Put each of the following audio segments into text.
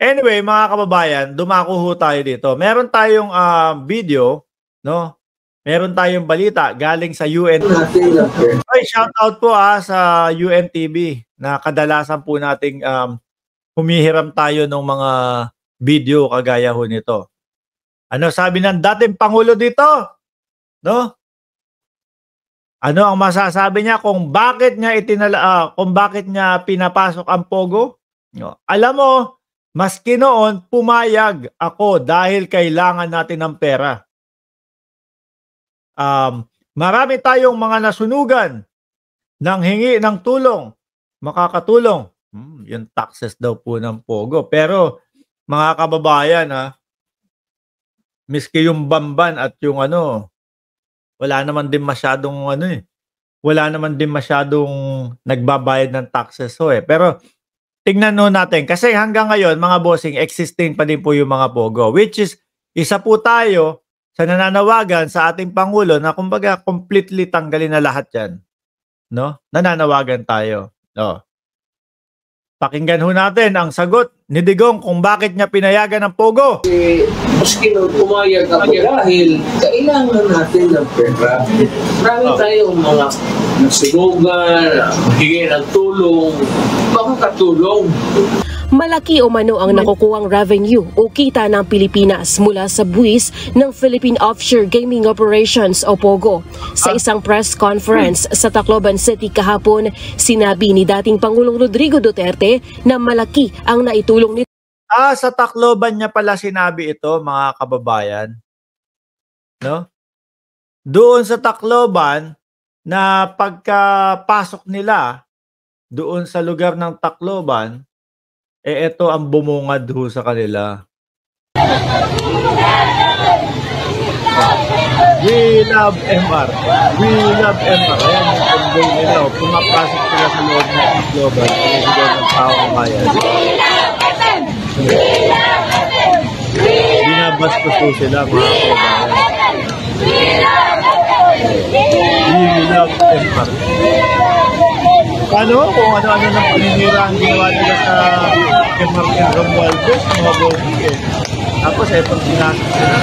Anyway, mga kababayan, dumako ho tayo dito. Meron tayong video, no? Meron tayong balita galing sa UNTV. Ay, shout out po sa UNTV na kadalasan po nating humihiram tayo ng mga video kagaya ho nito. Ano sabi ng dating Pangulo dito? No? Ano ang masasabi niya kung bakit niya kung bakit niya pinapasok ang Pogo? No. Alam mo, maski noon pumayag ako dahil kailangan natin ng pera. Marami tayong mga nasunugan ng hingi ng tulong, makakatulong. Yung taxes daw po ng Pogo. Pero mga kababayan, miski yung Bamban at yung wala naman din masyadong wala naman din masyadong nagbabayad ng taxes Pero tingnan natin kasi hanggang ngayon mga bossing existing pa din po yung mga Pogo, which is isa po tayo sa nananawagan sa ating Pangulo na kumbaga completely tanggalin na lahat yan. No? Nananawagan tayo. No. Pakinggan ho natin ang sagot ni Digong kung bakit niya pinayagan ng Pogo. Maski pumayag ako dahil kailangan natin ng pera. Marami tayong mga nasunugan, hingi ng tulong, makakatulong. Malaki umano ang nakukuhang revenue o kita ng Pilipinas mula sa buwis ng Philippine Offshore Gaming Operations o POGO. Sa isang press conference sa Tacloban City kahapon, sinabi ni dating Pangulong Rodrigo Duterte na malaki ang naitulong nito. Sa Tacloban niya pala sinabi ito, mga kababayan. No? Doon sa Tacloban na pagkapasok nila doon sa lugar ng Tacloban, ito ang bumungad ho sa kanila. We love MR. We love MR. Ayan yung convoy nila. Pumapasok sila sa loob ng Tacloban. President ng Taong Bayan. Binabastos po sila, mga kababayan. We love MR. Paano? Kung ano-ano ng paninira ang ginawa nila sa Martin Romualdez, mga bossing Tapos itong pinasok sila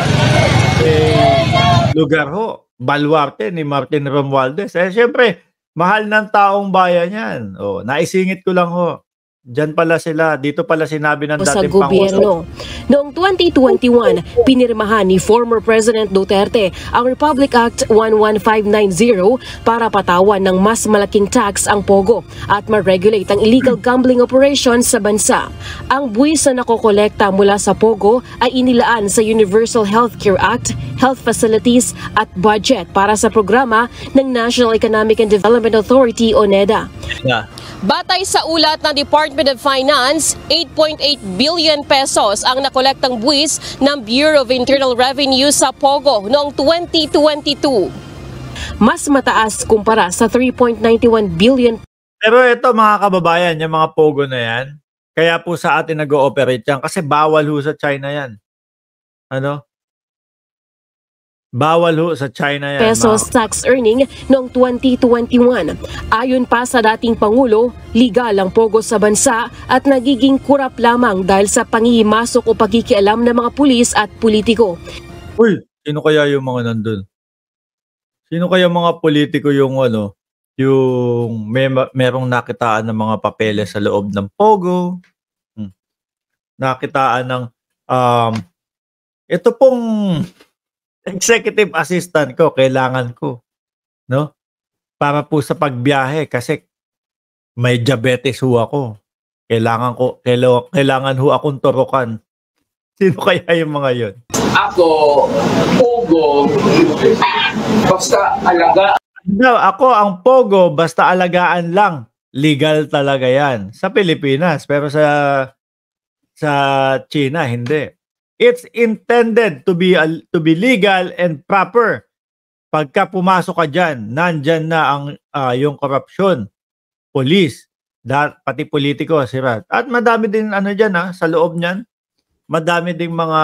lugar ho, baluarte ni Martin Romualdez. Siyempre, mahal ng taong bayan yan. Naisingit ko lang ho. Diyan pala sila, dito pala sinabi ng dating Pangulo. Noong 2021, pinirmahan ni former President Duterte ang Republic Act 11590 para patawan ng mas malaking tax ang Pogo at ma-regulate ang illegal gambling operations sa bansa. Ang buwis na nakokolekta mula sa Pogo ay inilaan sa Universal Healthcare Act, health facilities at budget para sa programa ng National Economic and Development Authority o NEDA. Batay sa ulat ng Department of Finance, 8.8 billion pesos ang nakolektang buwis ng Bureau of Internal Revenue sa Pogo noong 2022. Mas mataas kumpara sa 3.91 billion. Pero ito mga kababayan, yung mga Pogo na yan, kaya po sa atin nag-ooperate yan kasi bawal ho sa China yan. Bawal ho sa China yan. Pesos tax earning noong 2021. Ayon pa sa dating Pangulo, legal ang Pogo sa bansa at nagiging kurap lamang dahil sa pangihimasok o pagkikialam ng mga pulis at politiko. Uy, sino kaya yung mga nandun? Sino kaya mga politiko yung yung merong nakitaan ng mga papeles sa loob ng Pogo? Nakitaan ng ito pong executive assistant ko, kailangan ko, no? Para po sa pagbiyahe kasi may diabetes ho ako. Kailangan ho akong turukan. Sino kaya yung mga yon? Ako, Pogo, basta alaga. No, ako ang Pogo, basta alagaan lang. Legal talaga yan sa Pilipinas, pero sa China hindi. It's intended to be legal and proper. Pagka pumasok ka dyan, nandyan na ang yung korupsyon, police, pati politiko, sirat. At madami din dyan sa loob niyan. Madami ding mga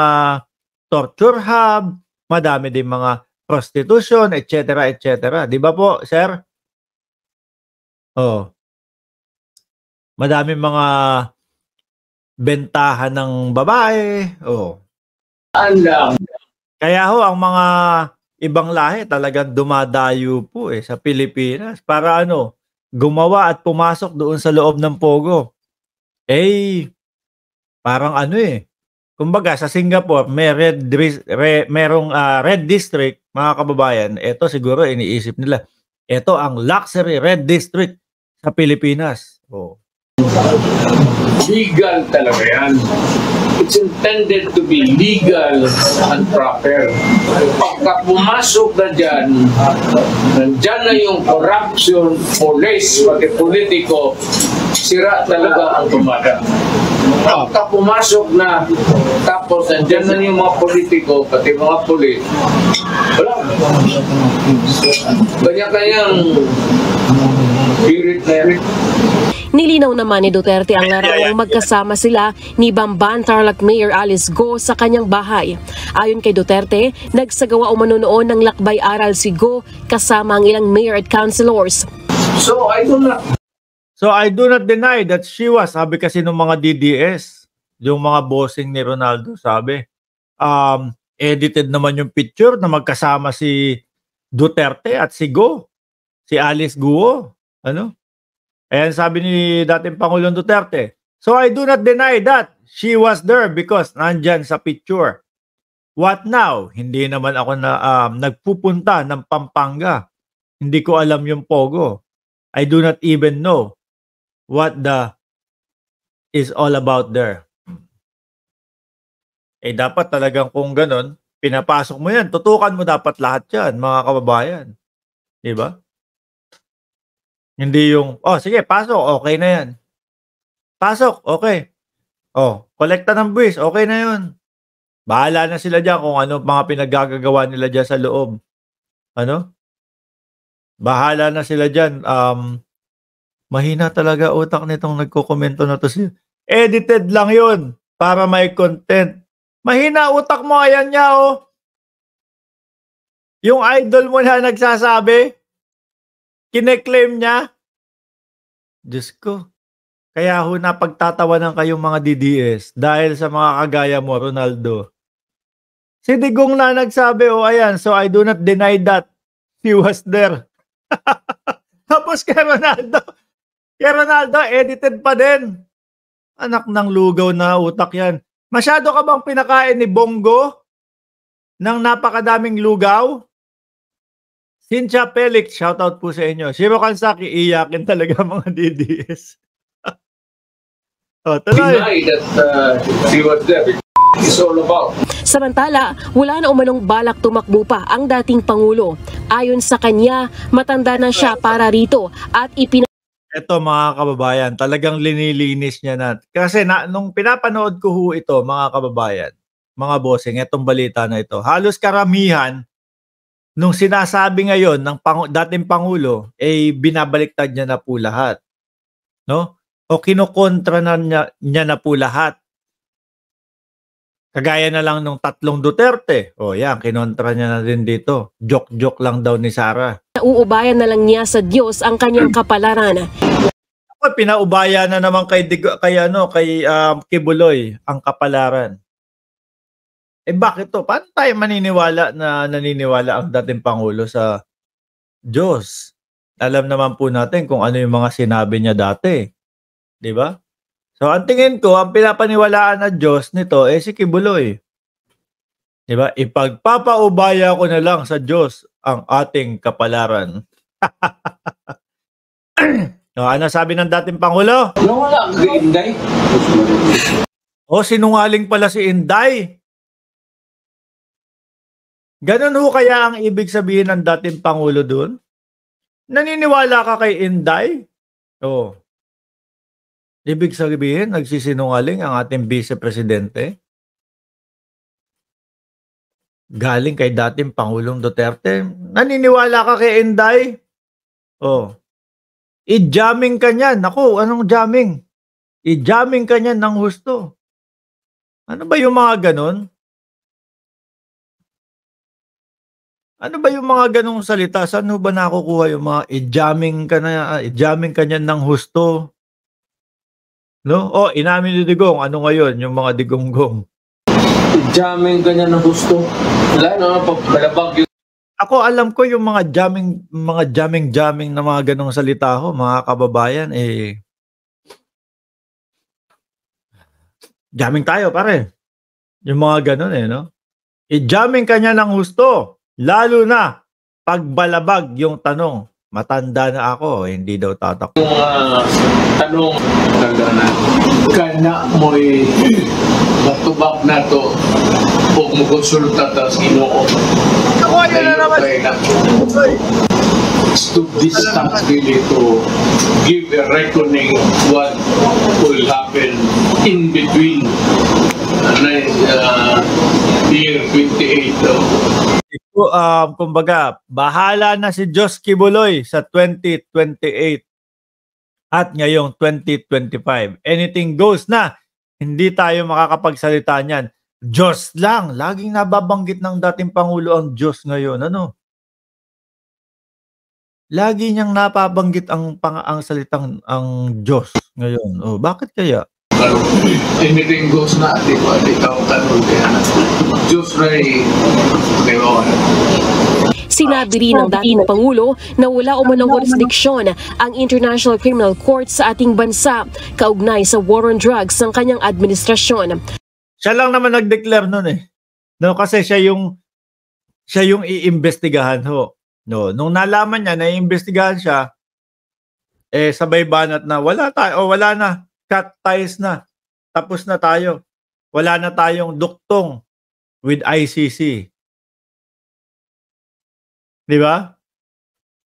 torture hub, madami ding mga prostitution, etc. etc. Di ba po, sir? Madami mga bentahan ng babae. Oh. Lang. Kaya ho, ang mga ibang lahi talagang dumadayo po sa Pilipinas para gumawa at pumasok doon sa loob ng Pogo. Parang kumbaga sa Singapore, may merong red district, mga kababayan. Ito siguro iniisip nila. Ito ang luxury red district sa Pilipinas. Oh. Legal talaga yan. It's intended to be legal and proper. Pagka pumasok na dyan, nandyan na yung corruption, police, pati politiko, sira talaga ang tumada. Pagka pumasok na, tapos nandyan na yung mga politiko, pati mga polis, wala. Kanya-kanyang spirit na yan. Nilinaw naman ni Duterte ang larawang magkasama sila ni Bamban Tarlac Mayor Alice Go sa kanyang bahay. Ayon kay Duterte, nagsagawa umano noon ng lakbay-aral si Go kasama ang ilang mayor at councilors. So I do not deny that she was, sabi kasi ng mga DDS, yung mga bossing ni Ronaldo, sabi, edited naman yung picture na magkasama si Duterte at si Go, si Alice Guo, Ayan sabi ni dating Pangulong Duterte. So I do not deny that she was there because nandyan sa picture. What now? Hindi naman ako nagpupunta ng Pampanga. Hindi ko alam yung Pogo. I do not even know what is all about there. Dapat talagang kung ganun, pinapasok mo yan. Tutukan mo dapat lahat yan, mga kababayan. Diba? Hindi yung, sige, pasok, okay na yan. Pasok, okay. Kolekta ng buwis, okay na yun. Bahala na sila dyan kung ano mga pinaggagawa nila dyan sa loob. Bahala na sila dyan. Mahina talaga utak nitong nagkokomento na to. Edited lang yun para may content. Mahina utak mo, ayan niya, Yung idol mo na nagsasabi, kine-claim niya. Diyos ko. Kaya napagtatawanan kayong mga DDS dahil sa mga kagaya mo, Ronaldo. Si Digong na nagsabi, ayan, so I do not deny that he was there. Tapos kay Ronaldo, edited pa din. Anak ng lugaw na utak yan. Masyado ka bang pinakain ni Bongo ng napakadaming lugaw? Cynthia Felix, shoutout po sa inyo. Shiro Kansaki, iyakin talaga mga DDS. Deny that she was there. It's all about. Samantala, wala na umanong balak tumakbo pa ang dating Pangulo. Ayon sa kanya, matanda na siya para rito at Ito mga kababayan, talagang linilinis niya na. Kasi nung pinapanood ko ito, mga kababayan, mga bossing, itong balita na ito, halos karamihan, nung sinasabi ngayon ng dating Pangulo, binabaliktad niya na po lahat. No? O kinokontra na niya na po lahat. Kagaya na lang nung 3 Duterte. Yan, kinontra niya na din dito. Joke-joke lang daw ni Sara. Nauubayan na lang niya sa Diyos ang kanyang kapalaran. Pinaubaya na naman kay Kibuloy ang kapalaran. Bakit to? Paano tayo naniniwala ang dating Pangulo sa Diyos? Alam naman po natin kung ano yung mga sinabi niya dati. Di ba? So, ang tingin ko, ang pinapaniwalaan na Diyos nito si Kibuloy. Di ba? Ipagpapaubaya ko na lang sa Diyos ang ating kapalaran. Ano sabi ng dating Pangulo? Wala kay Inday. Sinungaling pala si Inday. Ganun kaya ang ibig sabihin ng dating Pangulo doon? Naniniwala ka kay Inday? Ibig sabihin, nagsisinungaling ang ating Vice Presidente? Galing kay dating Pangulong Duterte? Naniniwala ka kay Inday? I-jamming ka niyan. Naku, anong jamming? I-jamming ka niyan ng husto. Ano ba yung mga ganon? Ano ba yung mga ganong salita? Saan ba nakukuha yung mga i-jamming ka niyan ng husto? No? O, inamin ni Digong, ano ngayon, yung mga digonggong. Jamming ganyan na gusto. Wala na, pagbalabag yun. Ako alam ko yung mga jamming na mga ganong salita ho, mga kababayan, eh, jamming tayo pare. Yung mga ganon eh, no? I-jamming ka niya ng gusto, lalo na pagbalabag yung tanong. Matanda na ako, hindi daw tatakbo. Yung tanong, kana mo'y matubak na to o mukonsulta ta sa Ginoo. Ako, yun na naman. To distance really to give a reckoning what will happen in between year 28. Kumbaga, bahala na si Diyos Kibuloy sa 2028 at ngayong 2025. Anything goes na. Hindi tayo makakapagsalita niyan. Diyos lang. Laging nababanggit ng dating Pangulo ang Diyos ngayon. Ano? Lagi niyang napabanggit ang salitang ang Diyos ngayon. Oh, bakit kaya? Anything goes na. Di ba? Di ka tanong kaya. Diyos ray. Sinabi rin ng dating Pangulo na wala umanong jurisdiksyon ang International Criminal Court sa ating bansa kaugnay sa war on drugs ng kanyang administrasyon. Siya lang naman nag-declare nun eh. No, kasi siya yung iimbestigahan ho. No, nung nalaman niya na iimbestigahan siya, eh sabay banat na wala na, cut ties na. Tapos na tayo. Wala na tayong duktong with ICC. Di ba?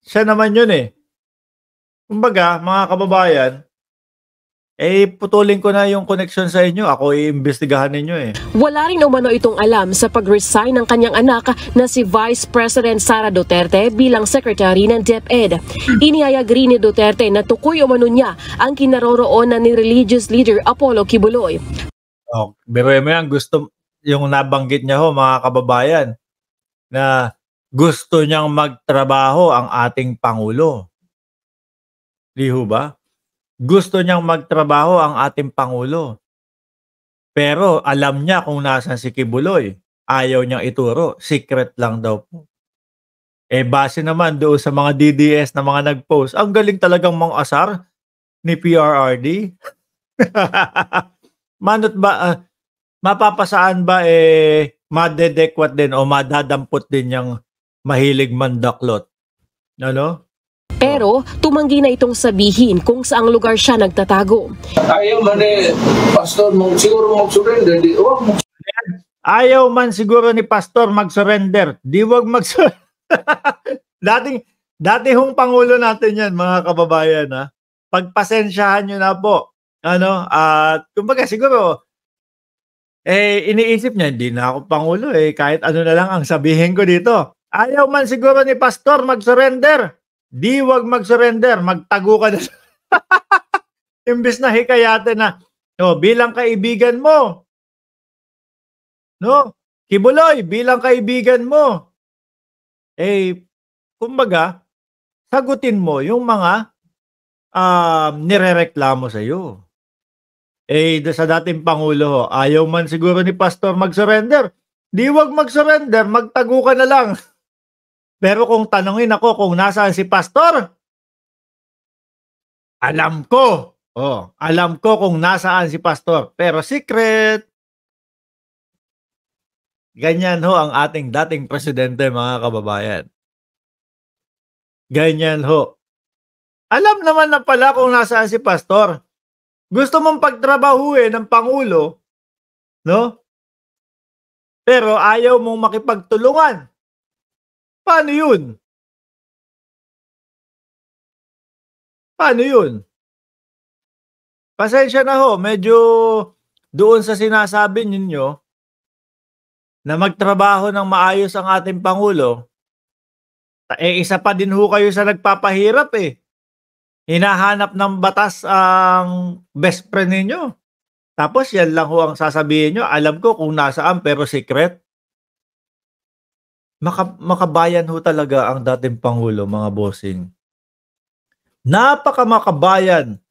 Siya naman yun eh. Kumbaga, mga kababayan, eh putulin ko na yung connection sa inyo. Ako iimbestigahan ninyo eh. Wala rin umano itong alam sa pag-resign ng kanyang anak na si Vice President Sara Duterte bilang Secretary ng DepEd. Inihayag rin ni Duterte na tukoy umano niya ang kinaroroonan ni religious leader Apollo Kibuloy. Oh, biruin mo yan, gusto yung nabanggit niya ho, mga kababayan, na gusto niyang magtrabaho ang ating Pangulo. Di ho ba? Gusto niyang magtrabaho ang ating Pangulo. Pero alam niya kung nasan si Kibuloy. Ayaw niyang ituro. Secret lang daw po. Eh base naman doon sa mga DDS na mga nag-post, ang galing talagang mga asar ni PRRD. Manot ba, mapapasaan ba madedekwat din o madadampot din yung mahilig mandaklot? Ano? Pero tumanggi na itong sabihin kung saang lugar siya nagtatago. Ayaw man Pastor, siguro mag-surrender. Ayaw man siguro ni Pastor mag-surrender. Di wag mag-surrender. Dati hong Pangulo natin yan, mga kababayan. Ha? Pagpasensyahan nyo na po. Ano? At kumbaga siguro, iniisip niya, hindi na ako Pangulo. Kahit ano na lang ang sabihin ko dito. Ayaw man siguro ni Pastor mag-surrender. Di wag mag-surrender, magtago ka na. Imbes na hikayatin na, no, bilang kaibigan mo. No? Kibuloy, bilang kaibigan mo. Kumbaga, sagutin mo yung mga nirereklamo sa iyo. Sa dating Pangulo, ayaw man siguro ni Pastor mag-surrender. Di wag mag-surrender, magtago ka na lang. Pero kung tanungin ako kung nasaan si Pastor, alam ko. Alam ko kung nasaan si Pastor. Pero secret. Ganyan ho ang ating dating presidente, mga kababayan. Ganyan ho. Alam naman na pala kung nasaan si Pastor. Gusto mong pagtrabahuin ng Pangulo, no? Pero ayaw mong makipagtulungan. Paano yun? Paano yun? Pasensya na ho, medyo doon sa sinasabi ninyo na magtrabaho ng maayos ang ating Pangulo, isa pa din ho kayo sa nagpapahirap eh. Hinahanap ng batas ang best friend ninyo. Tapos yan lang ho ang sasabihin nyo. Alam ko kung nasaan pero secret. Makabayan ho talaga ang dating Pangulo, mga bossing. Napaka-makabayan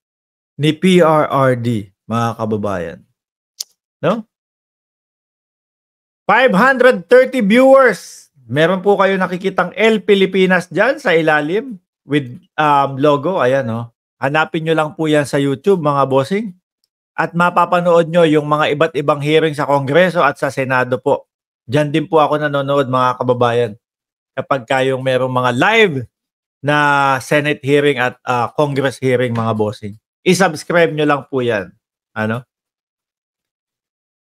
ni PRRD. mga kababayan. No? 530 viewers. Meron po kayo nakikitang L Pilipinas dyan sa ilalim with logo. Ayan, no? Hanapin nyo lang po yan sa YouTube, mga bossing. At mapapanood nyo yung mga iba't ibang hearing sa Kongreso at sa Senado po. Diyan din po ako nanonood, mga kababayan. Kapag kayong merong mga live na Senate hearing at Congress hearing, mga bossing. I-subscribe nyo lang po yan. Ano?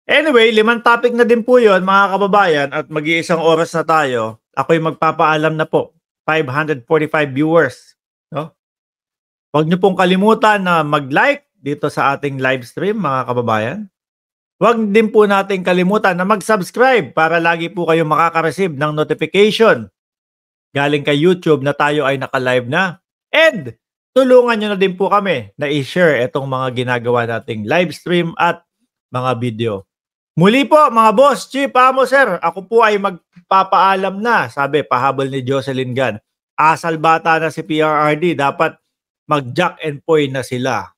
Anyway, 5 topic na din po yun, mga kababayan, at mag-iisang oras na tayo. Ako'y magpapaalam na po. 545 viewers. No? Huwag nyo pong kalimutan na mag-like dito sa ating live stream, mga kababayan. Huwag din po natin kalimutan na mag-subscribe para lagi po kayong makaka-receive ng notification galing kay YouTube na tayo ay naka-live na. And tulungan nyo na din po kami na i-share itong mga ginagawa nating live stream at mga video. Muli po, mga boss, chief, amo, sir, ako po ay magpapaalam na. Sabi, pahabol ni Jocelyn Gan. Asal bata na si PRRD, dapat mag-jack and poy na sila.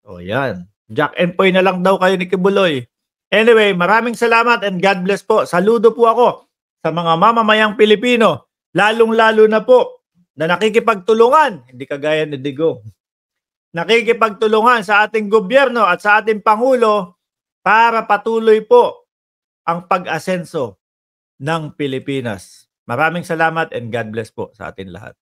O yan. Jack and poy na lang daw kayo ni Kibuloy. Anyway, maraming salamat and God bless po. Saludo po ako sa mga mamamayang Pilipino, lalong-lalo na po na nakikipagtulungan, hindi kagaya ni Digong, nakikipagtulungan sa ating gobyerno at sa ating Pangulo para patuloy po ang pag-asenso ng Pilipinas. Maraming salamat and God bless po sa atin lahat.